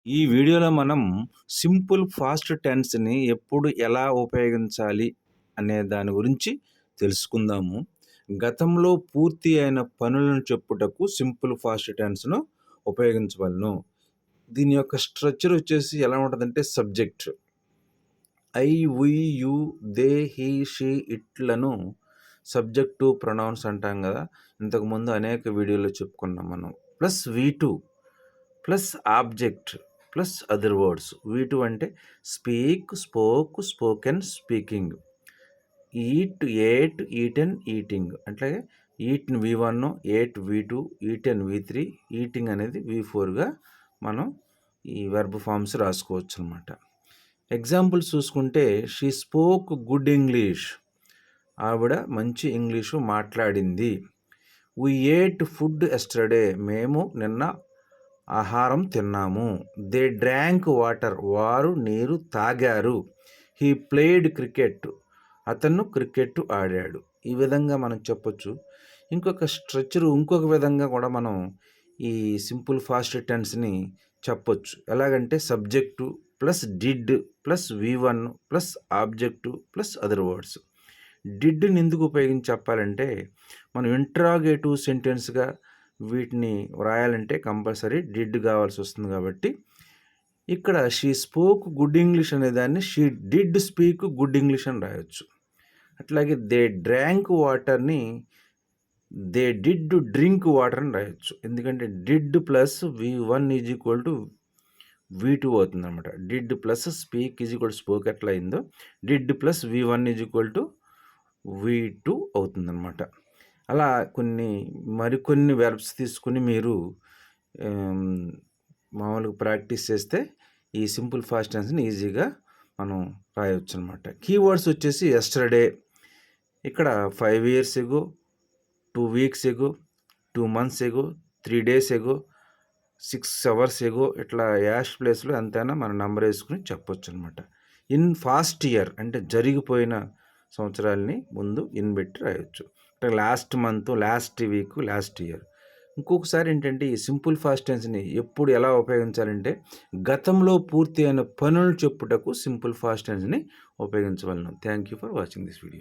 ఈ వీడియోలో మనం సింపుల్ ఫాస్ట్ టెన్స్‌ని ఎప్పుడు ఎలా ఉపయోగించాలి అనే దాని గురించి తెలుసుకుందాము. గతంలో పూర్తి అయిన పనులను చెప్పుటకు సింపుల్ ఫాస్ట్ టెన్స్‌ను ఉపయోగించవలెను. దీని యొక్క స్ట్రక్చర్ వచ్చేసి ఎలా ఉంటదంటే subject. I, we, you, they, he, she, ఇట్‌లను సబ్జెక్టు ప్రొనౌన్స్ అంటాం గదా! ఇంతకుముందు అనేక వీడియోలో చెప్పుకున్నాం మనం. Plus V two plus object plus other words. V two అంటే speak, spoke, spoken, speaking. Eat, ate, eaten, eating. అట్లాగే ఈట్‌ని వి1, ఏట్ వి2, ఈటెన్ వి3, ఈటింగ్ అనేది వి4గా మనం ఈ వెర్బ్ ఫార్మ్స్ రాసుకోవచ్చనమాట. ఎగ్జాంపుల్స్ చూసుకుంటే షీ స్పోక్ గుడ్ ఇంగ్లీష్. ఆవిడ మంచి ఇంగ్లీషు మాట్లాడింది. We ate food yesterday. మేము నిన్న ఆహారం తిన్నాము. They drank water. వారు నీరు తాగారు. He played cricket. అతను క్రికెట్ ఆడాడు. ఈ విధంగా మనం చెప్పొచ్చు. ఇంకొక విధంగా కూడా మనం ఈ సింపుల్ ఫాస్ట్ టెన్స్ని చెప్పొచ్చు. ఎలాగంటే subject plus did plus V one plus object plus other words. డిడ్ని ఎందుకు ఉపయోగించి చెప్పాలంటే మనం ఇంట్రాగేటివ్ సెంటెన్స్గా వీటిని వ్రాయాలంటే కంపల్సరీ డిడ్ కావాల్సి వస్తుంది. కాబట్టి ఇక్కడ షీ స్పోక్ గుడ్ ఇంగ్లీష్ అనే దాన్ని she did speak good English అని రాయొచ్చు. అట్లాగే దే డ్రాంక్ వాటర్ని దే డిడ్ డ్రింక్ వాటర్ అని రాయొచ్చు. ఎందుకంటే did plus V one is equal to V two అవుతుంది అనమాట. Did plus speak is equal to spoke ఎట్లా అయిందో did plus V one is equal to V two అవుతుందన్నమాట. అలా మరికొన్ని వెర్బ్స్ తీసుకుని మీరు మామూలుగా ప్రాక్టీస్ చేస్తే ఈ సింపుల్ ఫాస్ట్ టెన్స్ని ఈజీగా మనం రాయొచ్చు అనమాట. కీవర్డ్స్ వచ్చేసి ఎస్టర్డే. ఇక్కడ 5 years ఎగో, 2 weeks ఎగో, 2 months ఎగో, 3 days ఎగో, 6 hours ఎగో, ఇట్లా యాష్ ప్లేస్లో ఎంతైనా మనం నంబర్ వేసుకుని చెప్పొచ్చు అనమాట. ఇన్ ఫాస్ట్ ఇయర్ అంటే జరిగిపోయిన సంవత్సరాలని ముందు ఇన్ పెట్టి రాయొచ్చు. అంటే last month, last week, last year. ఇంకొకసారి ఏంటంటే ఈ సింపుల్ ఫాస్ట్ టెన్స్ని ఎప్పుడు ఎలా ఉపయోగించాలంటే గతంలో పూర్తి అయిన పనులు చెప్పుటకు సింపుల్ ఫాస్ట్ టెన్స్ని ఉపయోగించవలను. Thank you for watching this video.